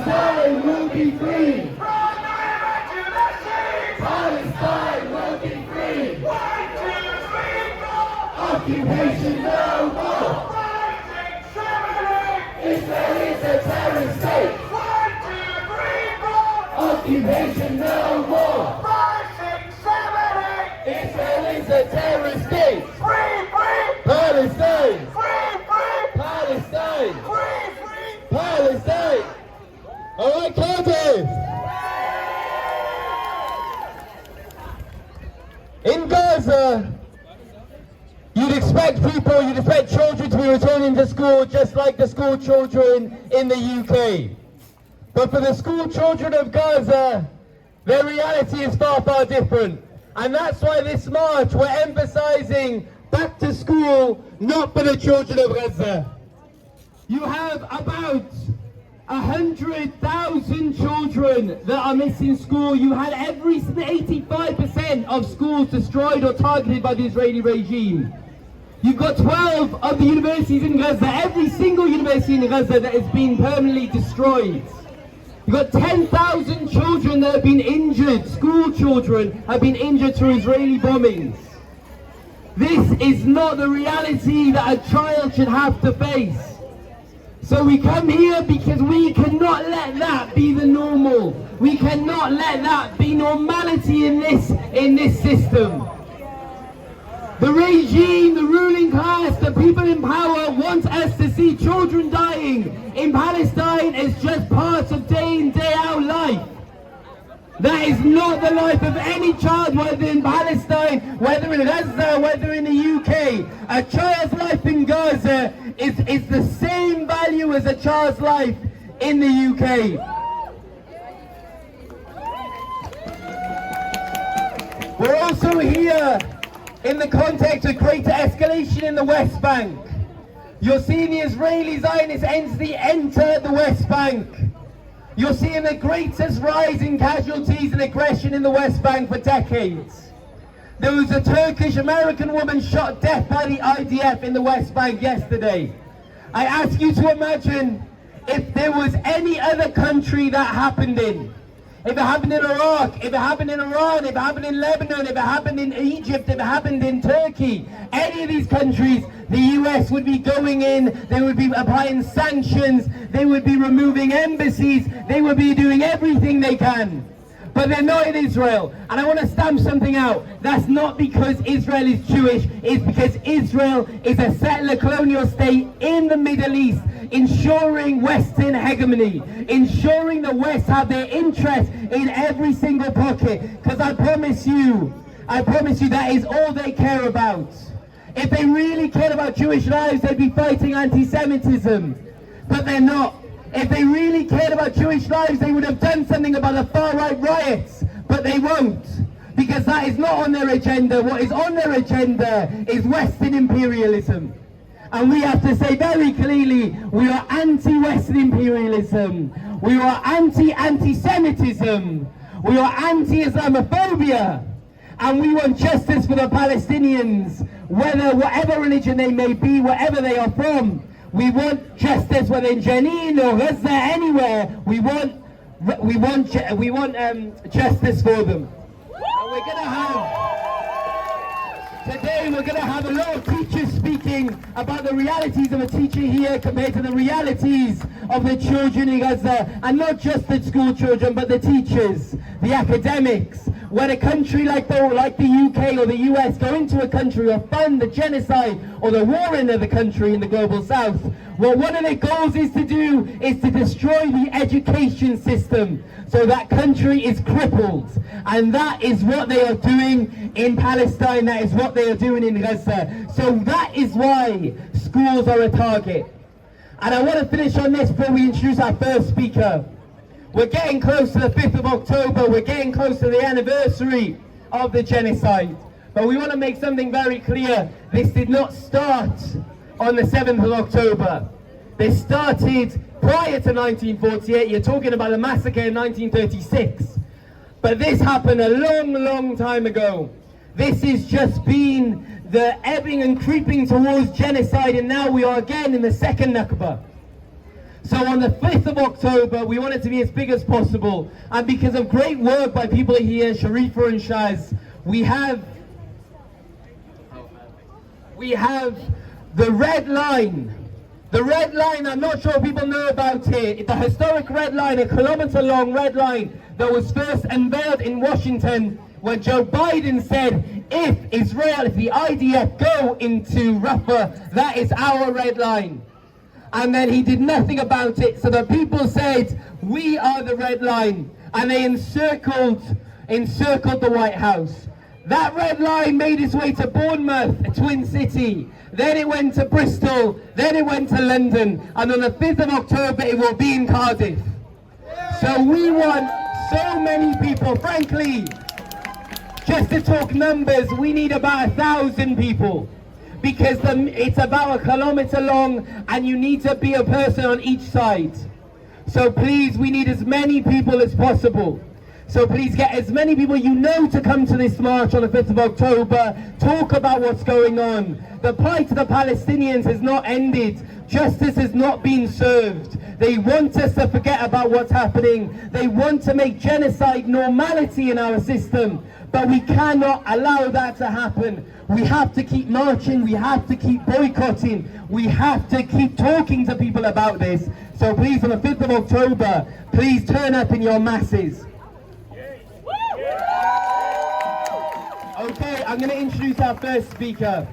Palestine will be free. Palestine will be free. 1, 2, 3, 4. Occupation no more. Israel is a terrorist state. 1, 2, 3, 4. Occupation no more. 5, 6, 7, 8. Israel is a terrorist state. Free, free. Palestine. Free, free. Palestine. Free, free. Palestine. All right, Cardiff. In Gaza, you'd expect children to be returning to school just like the school children in the UK. But for the school children of Gaza, their reality is far, far different. And that's why this march, we're emphasizing back to school, not for the children of Gaza. You have about 100,000 children that are missing school. You had 85% of schools destroyed or targeted by the Israeli regime. You've got 12 of the universities in Gaza, every single university in Gaza that has been permanently destroyed. You've got 10,000 children that have been injured, school children have been injured through Israeli bombings. This is not the reality that a child should have to face. So we come here because we cannot let that be the normal. We cannot let that be normality in this system. The regime, the ruling class, the people in power want us to see children dying in Palestine as just parts of day in, day out life. That is not the life of any child, whether in Palestine, whether in Gaza, whether in the UK. A child's life in Gaza is the same value as a child's life in the UK. We're also here in the context of greater escalation in the West Bank. You're seeing the Israeli Zionist entity enter the West Bank. You're seeing the greatest rise in casualties and aggression in the West Bank for decades. There was a Turkish-American woman shot dead by the IDF in the West Bank yesterday. I ask you to imagine if there was any other country that happened in. If it happened in Iraq, if it happened in Iran, if it happened in Lebanon, if it happened in Egypt, if it happened in Turkey, any of these countries, the US would be going in, they would be applying sanctions, they would be removing embassies, they would be doing everything they can. But they're not in Israel. And I want to stamp something out. That's not because Israel is Jewish, it's because Israel is a settler colonial state in the Middle East, ensuring Western hegemony, ensuring the West have their interest in every single pocket. Because I promise you that is all they care about. If they really cared about Jewish lives, they'd be fighting anti-Semitism. But they're not. If they really cared about Jewish lives, they would have done something about the far-right riots. But they won't. Because that is not on their agenda. What is on their agenda is Western imperialism. And we have to say very clearly, we are anti-Western imperialism. We are anti-anti-Semitism. We are anti-Islamophobia. And we want justice for the Palestinians, whatever religion they may be, wherever they are from. We want justice, whether in Jenin or Gaza, anywhere. We want justice for them. And we're going to have, today we're going to have a lot of teachers speaking about the realities of a teacher here compared to the realities of the children in Gaza. And not just the school children, but the teachers, the academics. When a country like the UK or the US go into a country or fund the genocide or the war in the country in the global south, well, one of their goals is to destroy the education system so that country is crippled. And that is what they are doing in Palestine, that is what they are doing in Gaza. So that is why schools are a target. And I want to finish on this before we introduce our first speaker. We're getting close to the 5th of October, we're getting close to the anniversary of the genocide. But we want to make something very clear. This did not start on the 7th of October. This started prior to 1948. You're talking about a massacre in 1936. But this happened a long, long time ago. This has just been the ebbing and creeping towards genocide, and now we are again in the second Nakba. So on the 5th of October, we want it to be as big as possible. And because of great work by people here, Sharifa and Shaz, we have the Red Line. The Red Line, I'm not sure people know about it. The historic Red Line, a kilometer-long Red Line that was first unveiled in Washington when Joe Biden said, if the IDF go into Rafah, that is our Red Line. And then he did nothing about it, so the people said, we are the Red Line. And they encircled the White House. That Red Line made its way to Bournemouth, a twin city. Then it went to Bristol, then it went to London. And on the 5th of October, it will be in Cardiff. So we want so many people, frankly, just to talk numbers, we need about 1,000 people. Because it's about a kilometer long and you need to be a person on each side. So please, we need as many people as possible. So please get as many people you know to come to this march on the 5th of October. Talk about what's going on. The plight of the Palestinians has not ended. Justice has not been served. They want us to forget about what's happening. They want to make genocide normality in our system. But we cannot allow that to happen. We have to keep marching. We have to keep boycotting. We have to keep talking to people about this. So please, on the 5th of October, please turn up in your masses. Okay, I'm going to introduce our first speaker.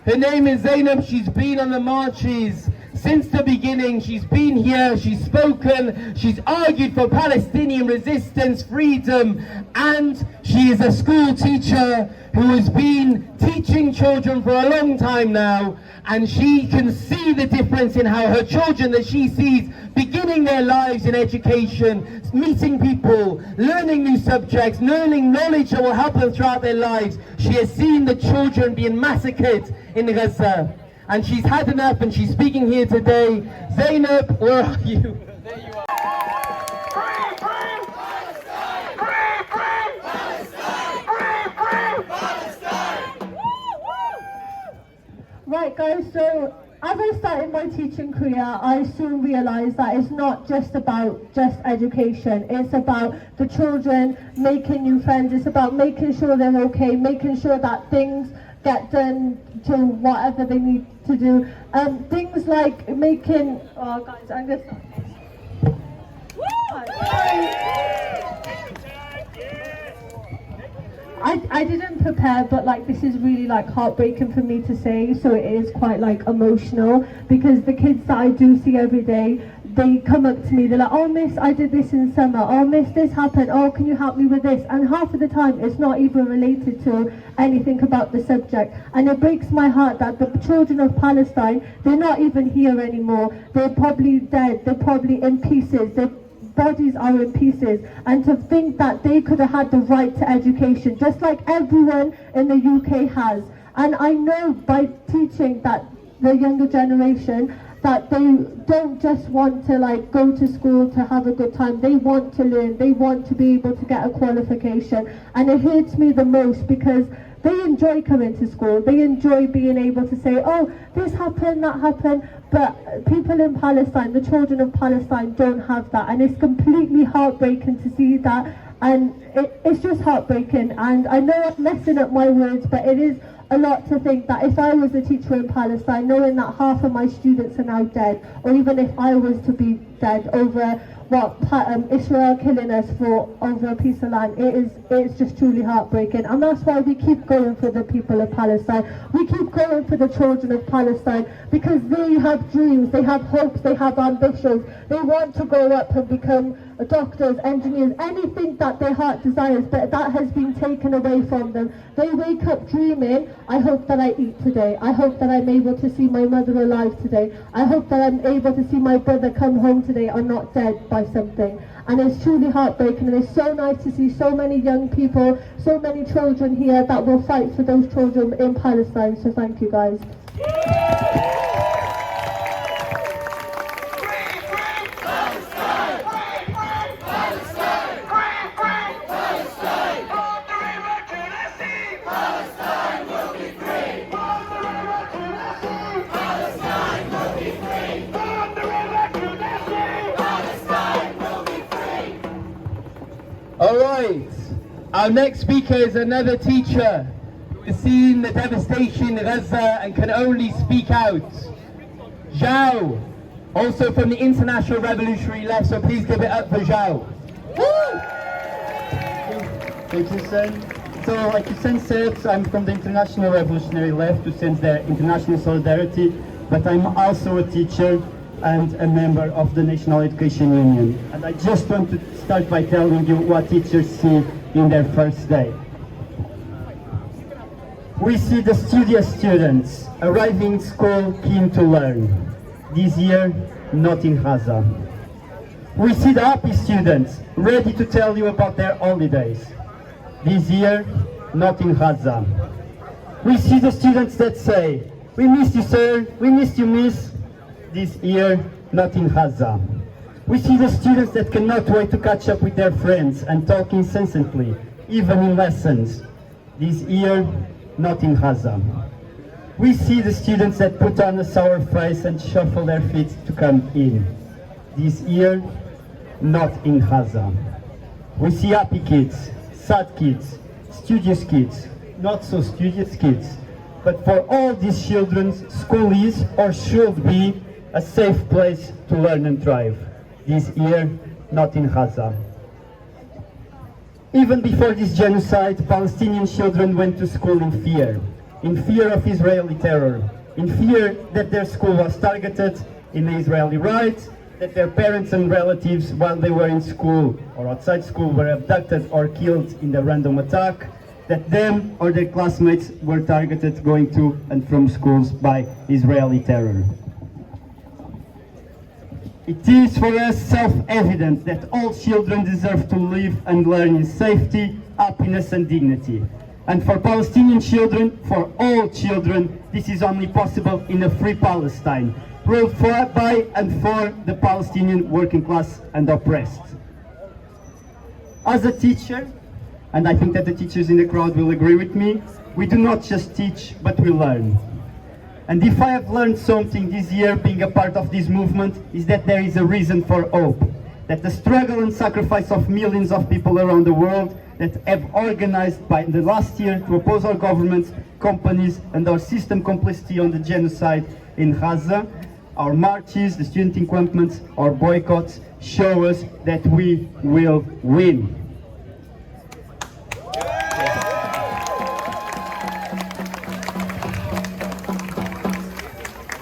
Her name is Zainab. She's been on the marches since the beginning. She's been here, she's spoken, she's argued for Palestinian resistance, freedom, and she is a school teacher who has been teaching children for a long time now, and she can see the difference in how her children that she sees beginning their lives in education, meeting people, learning new subjects, learning knowledge that will help them throughout their lives. She has seen the children being massacred in Gaza. And she's had enough, and she's speaking here today. Zainab, where are you? There you are. Free, free, Palestine! Free, free, Palestine! Free, free, Palestine! Right guys, so as I started my teaching career, I soon realised that it's not just about just education. It's about the children making new friends. It's about making sure they're okay, making sure that things get done to whatever they need to do. Things like making, oh guys, I'm just, I didn't prepare, but like this is really like heartbreaking for me to say, so it is quite like emotional, because the kids that I do see every day, they come up to me, they're like, oh miss, I did this in summer, oh miss, this happened, oh can you help me with this? And half of the time it's not even related to anything about the subject, and it breaks my heart that the children of Palestine, they're not even here anymore. They're probably dead, they're probably in pieces, their bodies are in pieces, and to think that they could have had the right to education just like everyone in the UK has. And I know by teaching that the younger generation that they don't just want to like go to school to have a good time, they want to learn, they want to be able to get a qualification. And it hurts me the most because they enjoy coming to school, they enjoy being able to say, oh, this happened, that happened, but people in Palestine, the children of Palestine don't have that, and it's completely heartbreaking to see that, and it's just heartbreaking. And I know I'm messing up my words, but it is a lot to think that if I was a teacher in Palestine, knowing that half of my students are now dead, or even if I was to be dead over what Israel killing us for over a piece of land, it's just truly heartbreaking. And that's why we keep going for the people of Palestine. We keep going for the children of Palestine, because they have dreams, they have hopes, they have ambitions. They want to grow up and become doctors, engineers, anything that their heart desires, but that has been taken away from them. They wake up dreaming, I hope that I eat today, I hope that I'm able to see my mother alive today, I hope that I'm able to see my brother come home today or not dead by something. And it's truly heartbreaking, and it's so nice to see so many young people, so many children here that will fight for those children in Palestine. So thank you guys. From the river Alright, our next speaker is another teacher who has seen the devastation in Gaza and can only speak out. Zhao, also from the International Revolutionary Left, so please give it up for Zhao. Thank you, Sen. So, like you said, I'm from the International Revolutionary Left, who sends their international solidarity, but I'm also a teacher and a member of the National Education Union. And I just want to start by telling you what teachers see in their first day. We see the studious students arriving in school keen to learn. This year, not in Gaza. We see the happy students ready to tell you about their holidays. This year, not in Gaza. We see the students that say, "We missed you, sir, we missed you, miss." This year, not in Gaza. We see the students that cannot wait to catch up with their friends and talk incessantly, even in lessons. This year, not in Gaza. We see the students that put on a sour face and shuffle their feet to come in. This year, not in Gaza. We see happy kids, sad kids, studious kids, not so studious kids. But for all these children, school is or should be a safe place to learn and thrive. This year, not in Gaza. Even before this genocide, Palestinian children went to school in fear of Israeli terror, in fear that their school was targeted in the Israeli riots, that their parents and relatives, while they were in school or outside school, were abducted or killed in the random attack, that them or their classmates were targeted going to and from schools by Israeli terror. It is for us self-evident that all children deserve to live and learn in safety, happiness and dignity. And for Palestinian children, for all children, this is only possible in a free Palestine, ruled by and for the Palestinian working class and oppressed. As a teacher, and I think that the teachers in the crowd will agree with me, we do not just teach, but we learn. And if I have learned something this year being a part of this movement, is that there is a reason for hope. That the struggle and sacrifice of millions of people around the world that have organized by the last year to oppose our governments, companies and our system complicity on the genocide in Gaza, our marches, the student encampments, our boycotts show us that we will win.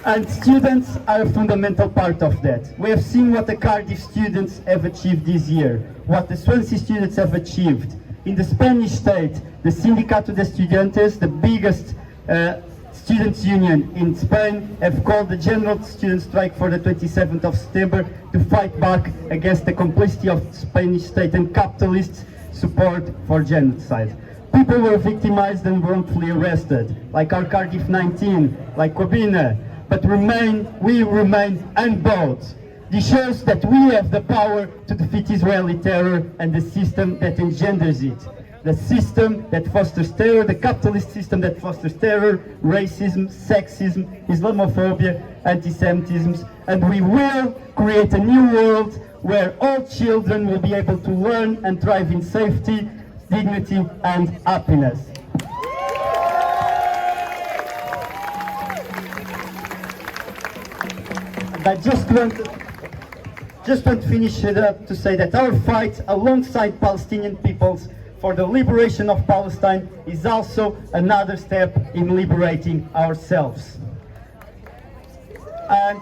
And students are a fundamental part of that. We have seen what the Cardiff students have achieved this year, what the Swansea students have achieved. In the Spanish state, the Sindicato de Estudiantes, the biggest students' union in Spain, have called the general student strike for the 27th of September to fight back against the complicity of the Spanish state and capitalists' support for genocide. People were victimized and wrongfully arrested, like our Cardiff 19, like Corbina, but we remain unbowed. This shows that we have the power to defeat Israeli terror and the system that engenders it. The system that fosters terror, the capitalist system that fosters terror, racism, sexism, Islamophobia, anti-Semitism, and we will create a new world where all children will be able to learn and thrive in safety, dignity and happiness. And I just want to finish it up to say that our fight alongside Palestinian peoples for the liberation of Palestine is also another step in liberating ourselves. And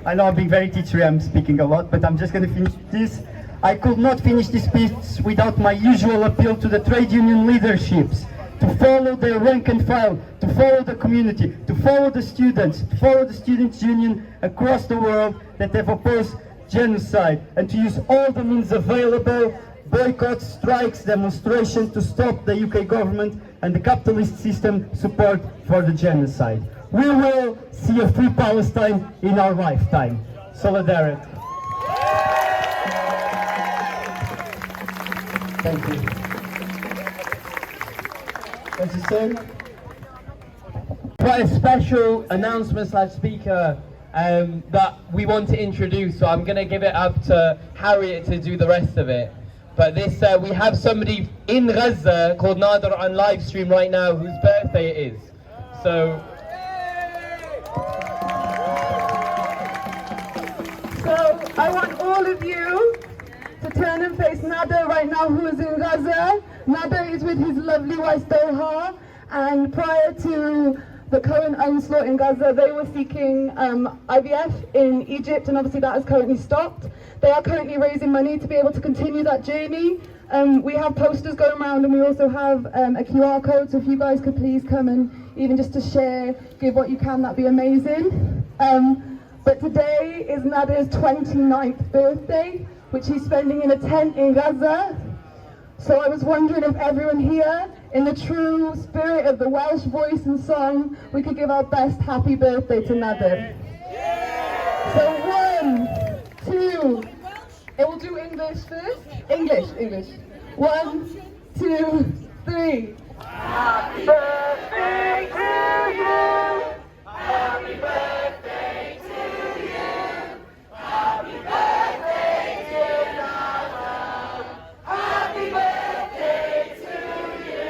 I know I'm being very teachery, I'm speaking a lot, but I'm just going to finish this. I could not finish this speech without my usual appeal to the trade union leaderships to follow their rank and file, to follow the community, to follow the students, to follow the students' union across the world that have opposed genocide, and to use all the means available, boycotts, strikes, demonstrations, to stop the UK government and the capitalist system support for the genocide. We will see a free Palestine in our lifetime. Solidarity. Thank you. As you said, Quite a special announcement/speaker that we want to introduce. So I'm going to give it up to Harriet to do the rest of it. But this, we have somebody in Gaza called Nader on live stream right now whose birthday it is. So I want all of you to turn and face Nader right now, who is in Gaza. Nader is with his lovely wife Doha, and prior to the current onslaught in Gaza, they were seeking IVF in Egypt, and obviously that has currently stopped. They are currently raising money to be able to continue that journey. We have posters going around, and we also have a QR code, so if you guys could please come and even just to share, give what you can, that'd be amazing. But today is Nader's 29th birthday, which he's spending in a tent in Gaza. So I was wondering if everyone here, in the true spirit of the Welsh voice and song, we could give our best happy birthday to Nader. So 1, 2, it will do English first. English. 1, 2, 3. Happy birthday to you. Happy birthday to you. Happy birthday to Nader. Happy birthday to you.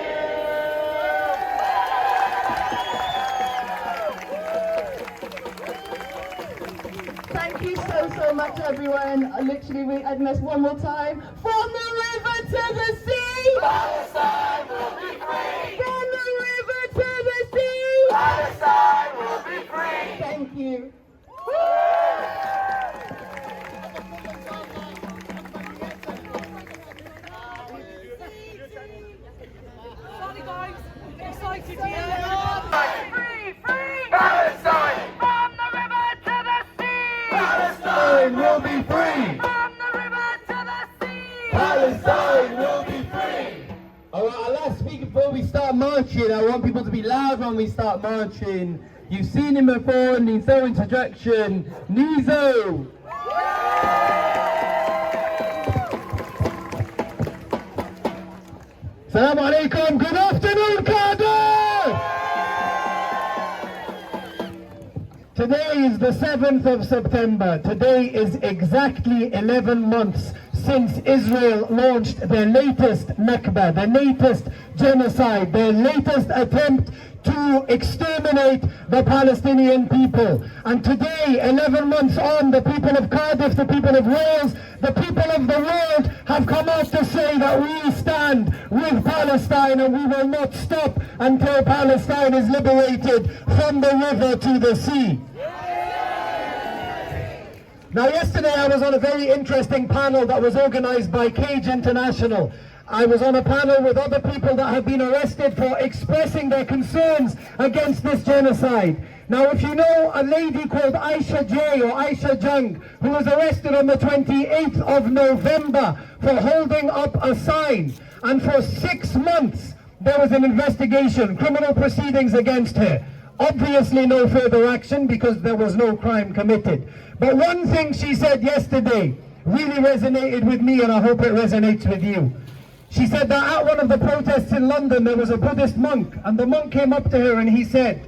Thank you so much, everyone. Literally, I'd miss one more time. From the river to the sea, Palestine will be free. from the river to the sea. Palestine will be free. Thank you. Sorry guys, excited here. Free, free. Palestine. From the river to the sea. Palestine will be free. From the river to the sea. Palestine will be free. alright, our last speaker before we start marching, I want people to be loud when we start marching. You've seen him before, needs no introduction. Nizo! Assalamu alaikum, good afternoon, Cardiff! Today is the 7th of September. Today is exactly 11 months since Israel launched their latest Nakba, their latest genocide, their latest attempt to exterminate the Palestinian people. And today, 11 months on, the people of Cardiff, the people of Wales, the people of the world have come out to say that we stand with Palestine and we will not stop until Palestine is liberated from the river to the sea. Now yesterday I was on a very interesting panel that was organized by Cage International. I was on a panel with other people that have been arrested for expressing their concerns against this genocide. Now if you know a lady called Aisha J or Aisha Jung, who was arrested on the 28th of November for holding up a sign, and for 6 months there was an investigation, criminal proceedings against her. Obviously no further action because there was no crime committed. But one thing she said yesterday really resonated with me, and I hope it resonates with you. She said that at one of the protests in London there was a Buddhist monk, and the monk came up to her and he said,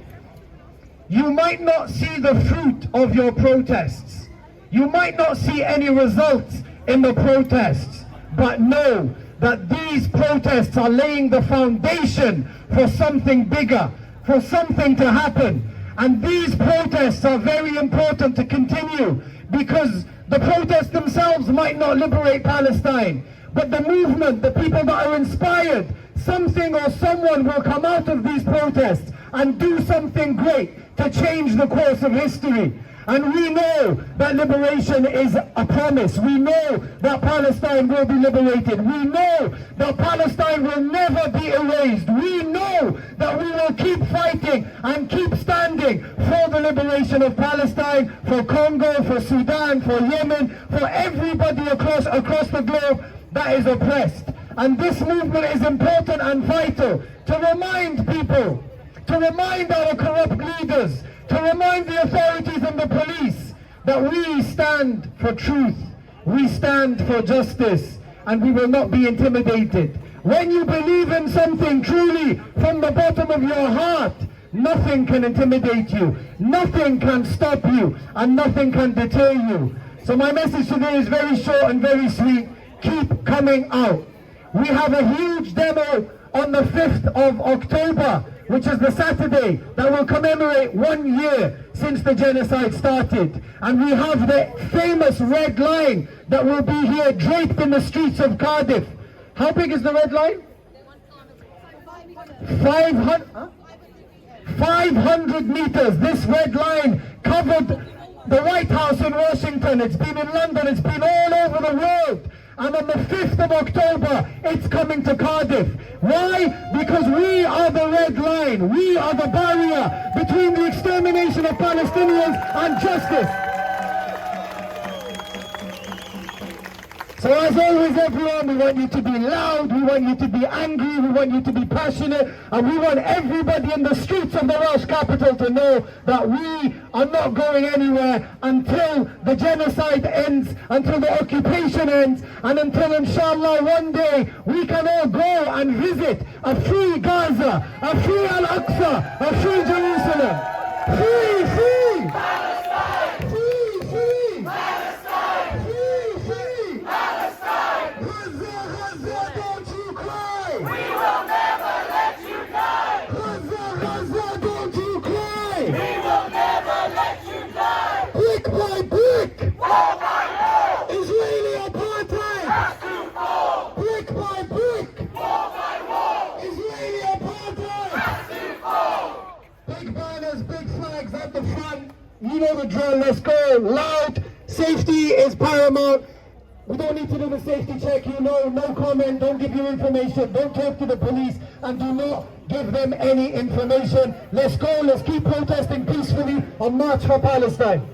"You might not see the fruit of your protests. You might not see any results in the protests, but know that these protests are laying the foundation for something bigger, for something to happen. And these protests are very important to continue because the protests themselves might not liberate Palestine, but the movement, the people that are inspired, something or someone will come out of these protests and do something great to change the course of history. And we know that liberation is a promise. We know that Palestine will be liberated. We know that Palestine will never be erased. We know that we will keep fighting and keep standing for the liberation of Palestine, for Congo, for Sudan, for Yemen, for everybody across the globe that is oppressed. And this movement is important and vital to remind people, to remind our corrupt leaders, to remind the authorities and the police that we stand for truth, we stand for justice, and we will not be intimidated. When you believe in something truly from the bottom of your heart, Nothing can intimidate you, nothing can stop you, and nothing can deter you. So my message today is very short and very sweet. Keep coming out. We have a huge demo on the 5th of October, which is the Saturday, that will commemorate 1 year since the genocide started. And we have the famous red line that will be here draped in the streets of Cardiff. How big is the red line? 500 meters. This red line covered the White House in Washington. It's been in London. It's been all over the world. And on the 5th of October, it's coming to Cardiff. Why? Because we are the red line. We are the barrier between the extermination of Palestinians and justice. So as always, everyone, we want you to be loud, we want you to be angry, we want you to be passionate, and we want everybody in the streets of the Welsh capital to know that we are not going anywhere until the genocide ends, until the occupation ends, and until, inshallah, one day we can all go and visit a free Gaza, a free Al-Aqsa, a free Jerusalem. Free, free! Palestine! Free, free! Palestine! Free, free! Palestine! Gaza, Gaza, don't you cry! We will never let you die! Gaza, Gaza, don't you cry! We will never let you die! Brick by brick! Wall by wall! Israeli apartheid! Has to fall! Brick by brick! Wall by wall! Israeli apartheid! Has to fall! Big banners, big flags at the front. You know the drill, let's go. Loud. Safety is paramount. We don't need to do the safety check, you know. No comment, don't give your information, don't talk to the police, and do not give them any information. Let's go, let's keep protesting peacefully on March for Palestine.